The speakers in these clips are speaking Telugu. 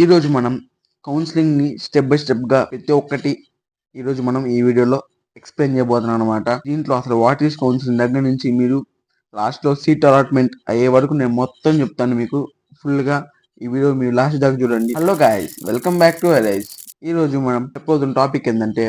ఈరోజు మనం కౌన్సిలింగ్ని స్టెప్ బై స్టెప్గా ప్రతి ఒక్కటి ఈరోజు మనం ఈ వీడియోలో ఎక్స్ప్లెయిన్ చేయబోతున్నాం అనమాట. దీంట్లో అసలు వాట్ ఈస్ కౌన్సిలింగ్ దగ్గర నుంచి మీరు లాస్ట్లో సీట్ అలాట్మెంట్ అయ్యే వరకు నేను మొత్తం చెప్తాను మీకు ఫుల్గా. ఈ వీడియో మీరు లాస్ట్ దాకా చూడండి. Hello guys, welcome back to arise. ఈరోజు మనం చెప్పబోతున్న టాపిక్ ఏంటంటే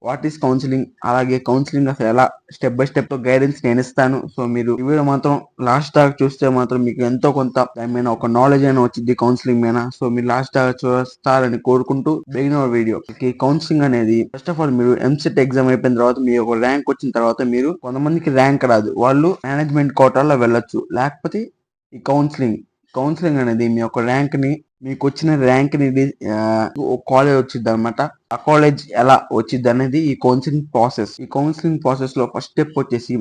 వాట్ ఈస్ కౌన్సిలింగ్, అలాగే కౌన్సిలింగ్ అసలు ఎలా స్టెప్ బై స్టెప్ గైడెన్స్ నేను ఇస్తాను. సో మీరు ఈ వీడియో మాత్రం లాస్ట్ దాకా చూస్తే మాత్రం మీకు ఎంతో కొంత దాని మీద ఒక నాలెడ్జ్ అయినా వచ్చింది కౌన్సిలింగ్ మీద. సో మీరు లాస్ట్ దాకా చూస్తారని కోరుకుంటూ బిగిన్ అవర్ వీడియో. కౌన్సిలింగ్ అనేది ఫస్ట్ ఆఫ్ ఆల్ మీరు ఎంసెట్ ఎగ్జామ్ అయిపోయిన తర్వాత మీ ఒక ర్యాంక్ వచ్చిన తర్వాత మీరు కొంతమందికి ర్యాంక్ రాదు, వాళ్ళు మేనేజ్మెంట్ కోటాలో వెళ్ళొచ్చు. లేకపోతే ఈ కౌన్సిలింగ్ అనేది మీ యొక్క ర్యాంక్ ని, మీకు వచ్చిన ర్యాంక్ ని కాలేజ్ వచ్చింది అనమాట. ఆ కాలేజ్ ఎలా వచ్చింది అనేది ఈ కౌన్సిలింగ్ ప్రాసెస్ లో ఫస్ట్ స్టెప్ వచ్చేసి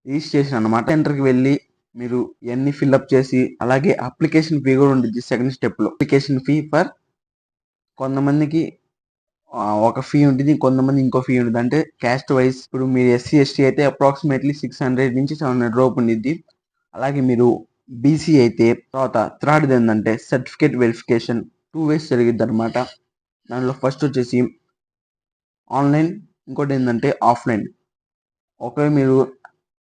రిజిస్ట్రేషన్ అనమాట. సెంటర్ కి వెళ్ళి మీరు ఇవన్నీ ఫిల్అప్ చేసి, అలాగే అప్లికేషన్ ఫీ కూడా ఉంటుంది సెకండ్ స్టెప్ లో. అప్లికేషన్ ఫీ ఫర్ కొంతమందికి ఒక ఫీ ఉంటుంది, కొంతమంది ఇంకో ఫీ ఉంటుంది. అంటే క్యాస్ట్ వైజ్ ఇప్పుడు మీరు ఎస్సీ ఎస్టీ అయితే అప్రాక్సిమేట్లీ 600 నుంచి 700 రూపాయలు ఉండిద్ది. అలాగే మీరు బీసీ అయితే తర్వాత థర్డ్ ఏంటంటే సర్టిఫికేట్ వెరిఫికేషన్ 2 ways జరిగిద్ది అనమాట. దానిలో ఫస్ట్ వచ్చేసి ఆన్లైన్, ఇంకోటి ఏంటంటే ఆఫ్లైన్. ఒకవేళ మీరు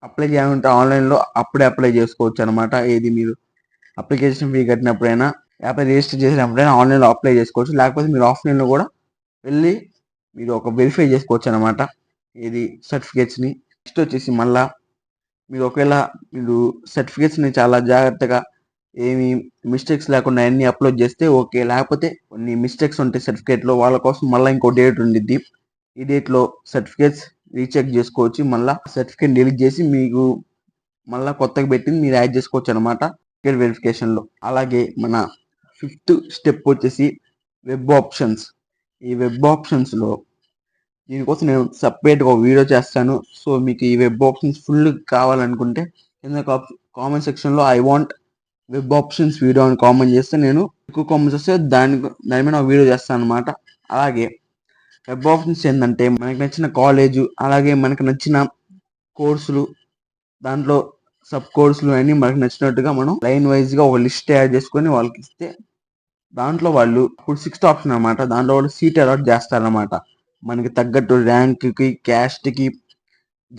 అప్లై చేయాలంటే ఆన్లైన్లో అప్పుడే అప్లై చేసుకోవచ్చు అనమాట. ఏది మీరు అప్లికేషన్ ఫీ కట్టినప్పుడైనా, లేకపోతే రిజిస్టర్ చేసినప్పుడైనా ఆన్లైన్లో అప్లై చేసుకోవచ్చు. లేకపోతే మీరు ఆఫ్లైన్లో కూడా వెళ్ళి మీరు ఒక వెరిఫై చేసుకోవచ్చు అనమాట ఇది సర్టిఫికేట్స్ని. నెక్స్ట్ వచ్చేసి మళ్ళా మీరు ఒకవేళ మీరు సర్టిఫికేట్స్ని చాలా జాగ్రత్తగా ఏమి మిస్టేక్స్ లేకుండా అన్ని అప్లోడ్ చేస్తే ఓకే. లేకపోతే కొన్ని మిస్టేక్స్ ఉంటాయి సర్టిఫికేట్లో, వాళ్ళ కోసం మళ్ళీ ఇంకో డేట్ ఉండిద్ది. ఈ డేట్లో సర్టిఫికేట్స్ రీచెక్ చేసుకోవచ్చు. మళ్ళీ సర్టిఫికేట్ డిలీట్ చేసి మీకు మళ్ళీ కొత్తగా పెట్టింది మీరు యాడ్ చేసుకోవచ్చు అనమాట సర్టిఫికేట్ వెరిఫికేషన్లో. అలాగే మన 5th స్టెప్ వచ్చేసి వెబ్ ఆప్షన్స్. ఈ వెబ్ ఆప్షన్స్లో దీనికోసం నేను సపరేట్గా ఒక వీడియో చేస్తాను. సో మీకు ఈ వెబ్ ఆప్షన్స్ ఫుల్ కావాలనుకుంటే కింద కామెంట్ సెక్షన్లో I want web options video అని కామెంట్ చేస్తే నేను ఎక్కువ కామెంట్స్ వస్తే దాని మీద ఒక వీడియో చేస్తాను అనమాట. అలాగే వెబ్ ఆప్షన్స్ ఏంటంటే మనకి నచ్చిన కాలేజు, అలాగే మనకు నచ్చిన కోర్సులు, దాంట్లో సబ్ కోర్సులు అన్నీ మనకు నచ్చినట్టుగా మనం లైన్ వైజ్గా ఒక లిస్ట్ తయారు చేసుకొని వాళ్ళకి ఇస్తే దాంట్లో వాళ్ళు ఇప్పుడు 6th ఆప్షన్ అనమాట, దాంట్లో వాళ్ళు సీట్ అలాట్ చేస్తారనమాట. మనకి తగ్గట్టు ర్యాంక్కి, క్యాస్ట్కి,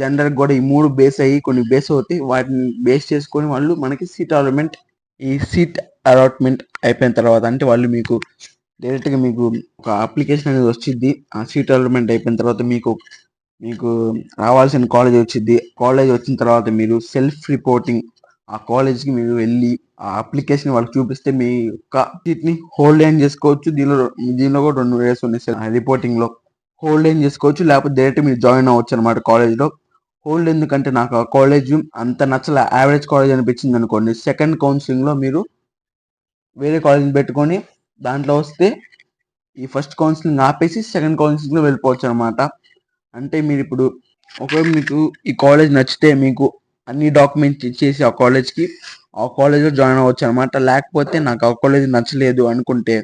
జెండర్కి కూడా ఈ 3 బేస్ అయ్యి కొన్ని బేస్ అవుతాయి. వాటిని బేస్ చేసుకొని వాళ్ళు మనకి సీట్ అలాట్మెంట్ అయిపోయిన తర్వాత అంటే వాళ్ళు మీకు డైరెక్ట్గా మీకు ఒక అప్లికేషన్ అనేది వచ్చింది. ఆ సీట్ అలాట్మెంట్ అయిపోయిన తర్వాత మీకు రావాల్సిన కాలేజ్ వచ్చింది. కాలేజ్ వచ్చిన తర్వాత మీరు సెల్ఫ్ రిపోర్టింగ్ ఆ కాలేజ్కి మీరు వెళ్ళి ఆ అప్లికేషన్ వాళ్ళకి చూపిస్తే మీ యొక్క సీట్ని హోల్డ్ ఏం చేసుకోవచ్చు. దీనిలో కూడా 2 వేస్ ఉన్నాయి. రిపోర్టింగ్లో హోల్డ్ ఏం చేసుకోవచ్చు, లేకపోతే డైరెక్ట్ మీరు జాయిన్ అవ్వచ్చు అనమాట కాలేజ్లో. హోల్డ్ ఎందుకంటే నాకు ఆ కాలేజ్ అంత నచ్చల, యావరేజ్ కాలేజ్ అనిపించింది అనుకోండి, సెకండ్ కౌన్సిలింగ్లో మీరు వేరే కాలేజ్ని పెట్టుకొని దాంట్లో వస్తే ఈ ఫస్ట్ కౌన్సిలింగ్ ఆపేసి సెకండ్ కౌన్సిలింగ్లో వెళ్ళిపోవచ్చు అనమాట. అంటే మీరు ఇప్పుడు ఒకవేళ మీకు ఈ కాలేజ్ నచ్చితే మీకు అన్ని డాక్యుమెంట్స్ ఇచ్చేసి ఆ కాలేజ్లో జాయిన్ అవ్వచ్చు అనమాట. లేకపోతే నాకు ఆ కాలేజ్ నచ్చలేదు అనుకుంటే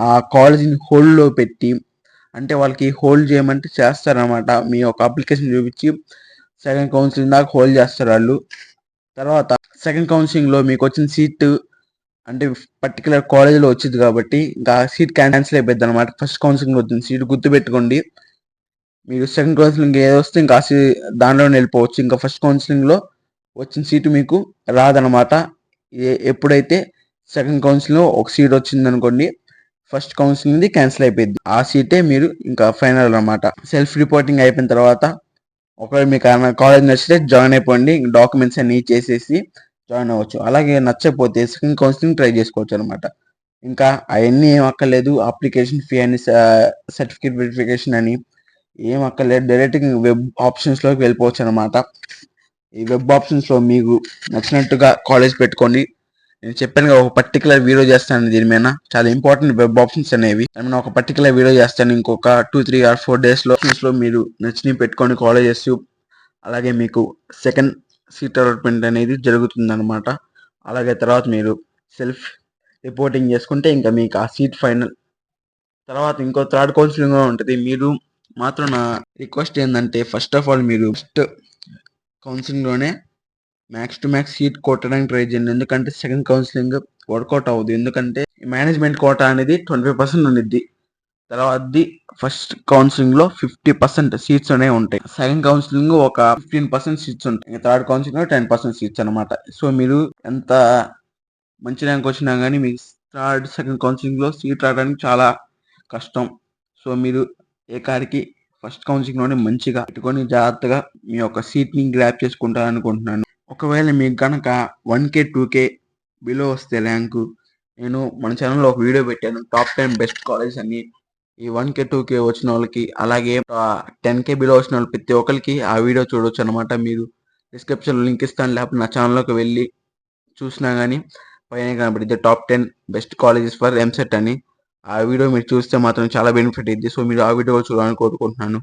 ఆ కాలేజీని హోల్డ్లో పెట్టి, అంటే వాళ్ళకి హోల్డ్ చేయమంటే చేస్తారనమాట. మీ యొక్క అప్లికేషన్ చూపించి సెకండ్ కౌన్సిలింగ్ దాకా హోల్డ్ చేస్తారు వాళ్ళు. తర్వాత సెకండ్ కౌన్సిలింగ్లో మీకు వచ్చిన సీట్ అంటే పర్టికులర్ కాలేజీలో వచ్చింది కాబట్టి ఇంకా సీట్ క్యాన్సిల్ అయిపోద్ది అనమాట. ఫస్ట్ కౌన్సిలింగ్ వచ్చింది సీట్ గుర్తుపెట్టుకోండి. మీరు సెకండ్ కౌన్సిలింగ్ ఏదో వస్తే ఇంకా దానిలోనే వెళ్ళిపోవచ్చు. ఇంకా ఫస్ట్ కౌన్సిలింగ్లో వచ్చిన సీటు మీకు రాదనమాట. ఎప్పుడైతే సెకండ్ కౌన్సిలింగ్లో ఒక సీట్ వచ్చింది అనుకోండి, ఫస్ట్ కౌన్సిలింగ్ది క్యాన్సిల్ అయిపోయింది. ఆ సీటే మీరు ఇంకా ఫైనల్ అనమాట. సెల్ఫ్ రిపోర్టింగ్ అయిపోయిన తర్వాత ఒకవేళ మీకు కాలేజ్ నచ్చితే జాయిన్ అయిపోండి. డాక్యుమెంట్స్ అన్ని చేసేసి జాయిన్ అవ్వచ్చు. అలాగే నచ్చకపోతే సెకండ్ కౌన్సిలింగ్ ట్రై చేసుకోవచ్చు అనమాట. ఇంకా అవన్నీ ఏం అక్కర్లేదు. అప్లికేషన్ ఫీ అని, సర్టిఫికేట్ వెరిఫికేషన్ అని ఏం అక్కర్లేదు. డైరెక్ట్గా వెబ్ ఆప్షన్స్లోకి వెళ్ళిపోవచ్చు అనమాట. ఈ వెబ్ ఆప్షన్స్లో మీకు నచ్చినట్టుగా కాలేజ్ పెట్టుకోండి. నేను చెప్పాను ఒక పర్టికులర్ వీడియో చేస్తాను దీని మీద, చాలా ఇంపార్టెంట్ వెబ్ ఆప్షన్స్ అనేవి. నేను ఒక పర్టికులర్ వీడియో చేస్తాను ఇంకొక 2, 3 or 4 డేస్లో. మీరు నచ్చినవి పెట్టుకోండి కాలేజెస్. అలాగే మీకు సెకండ్ సీట్ అలాట్మెంట్ అనేది జరుగుతుంది అనమాట. అలాగే తర్వాత మీరు సెల్ఫ్ రిపోర్టింగ్ చేసుకుంటే ఇంకా మీకు ఆ సీట్ ఫైనల్. తర్వాత ఇంకో థర్డ్ కౌన్సిలింగ్ ఉంటుంది. మీరు మాత్రం నా రిక్వెస్ట్ ఏంటంటే ఫస్ట్ ఆఫ్ ఆల్ మీరు ఫస్ట్ కౌన్సిలింగ్లోనే మ్యాక్స్ టు మ్యాక్స్ సీట్ కొట్టడానికి ట్రై చేయండి. ఎందుకంటే సెకండ్ కౌన్సిలింగ్ వర్కౌట్ అవ్వదు. ఎందుకంటే మేనేజ్మెంట్ కోటా అనేది 25% ఉండిద్ది. తర్వాతది ఫస్ట్ కౌన్సిలింగ్ లో 50% సీట్స్ అనేవి ఉంటాయి. సెకండ్ కౌన్సిలింగ్ ఒక 15% సీట్స్ ఉంటాయి. థర్డ్ కౌన్సిలింగ్ లో 10% సీట్స్ అనమాట. సో మీరు ఎంత మంచి ర్యాంక్ వచ్చినా కానీ మీకు థర్డ్ సెకండ్ కౌన్సిలింగ్ లో సీట్ రావడానికి చాలా కష్టం. సో మీరు ఏ కాడికి ఫస్ట్ కౌన్సిలింగ్ లోనే మంచిగా పెట్టుకొని జాగ్రత్తగా మీ యొక్క సీట్ ని గ్రాప్ చేసుకుంటారనుకుంటున్నాను. ఒకవేళ మీకు కనుక 1K 2K బిలో వస్తే ర్యాంకు, నేను మన ఛానల్లో ఒక వీడియో పెట్టాను, టాప్ 10 బెస్ట్ కాలేజ్ అని. ఈ 1K 2K వచ్చిన వాళ్ళకి, అలాగే 10K బిలో వచ్చిన వాళ్ళు ప్రతి ఒక్కరికి ఆ వీడియో చూడొచ్చు అనమాట. మీరు డిస్క్రిప్షన్ లింక్ ఇస్తాను, లేకపోతే నా ఛానల్లోకి వెళ్ళి చూసినా కానీ పైన కనబడిద్ది top 10 best colleges for EAMCET అని. ఆ వీడియో మీరు చూస్తే మాత్రం చాలా బెనిఫిట్ అయింది. సో మీరు ఆ వీడియో చూడాలని కోరుకుంటున్నాను.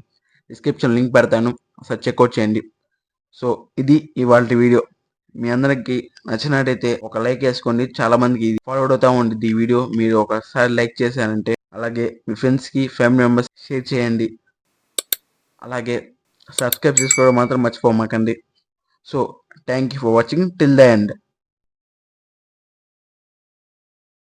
డిస్క్రిప్షన్ లింక్ పెడతాను, ఒకసారి చెక్అవుట్ చేయండి. సో ఇది ఇవాళ వీడియో. మీ అందరికి నచ్చినట్టయితే ఒక లైక్ వేసుకోండి. చాలా మందికి ఇది ఫార్వర్డ్ అవుతా ఉంటుంది ఈ వీడియో. మీరు ఒకసారి లైక్ చేశారంటే, అలాగే మీ ఫ్రెండ్స్ కి ఫ్యామిలీ మెంబర్స్ షేర్ చేయండి. అలాగే సబ్స్క్రైబ్ చేసుకోవడం మాత్రం మర్చిపోమాకండి. So thank you for watching till the end.